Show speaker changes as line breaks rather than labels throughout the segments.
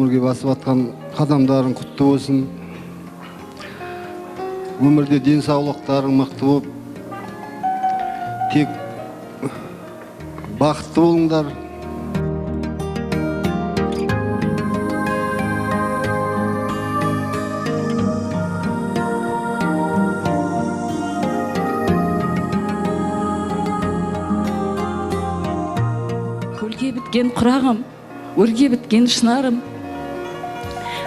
өмірге басып атқан қадамдарың құтты болсын. Өмірде денсаулықтарың мықты болып, тек бақытты болыңдар.
Көлге біткен құрағым, өрге біткен шынарым,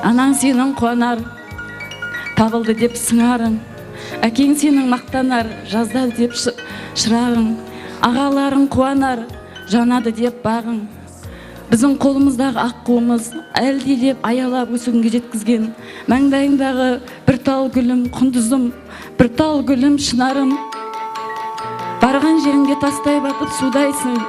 анаң сенің қуанар, табылды деп сыңарың, әкең сенің мақтанар, жаздады деп шырағың, ағаларың қуанар, жанады деп бағың. Біздің қолымыздағы аққуымыз әлдилеп аялап өсігінге жеткізген, маңдайыңдағы бір тал гүлім құндызым, бір тал гүлім шынарым. Барған жеріңде тастай батып судайсың,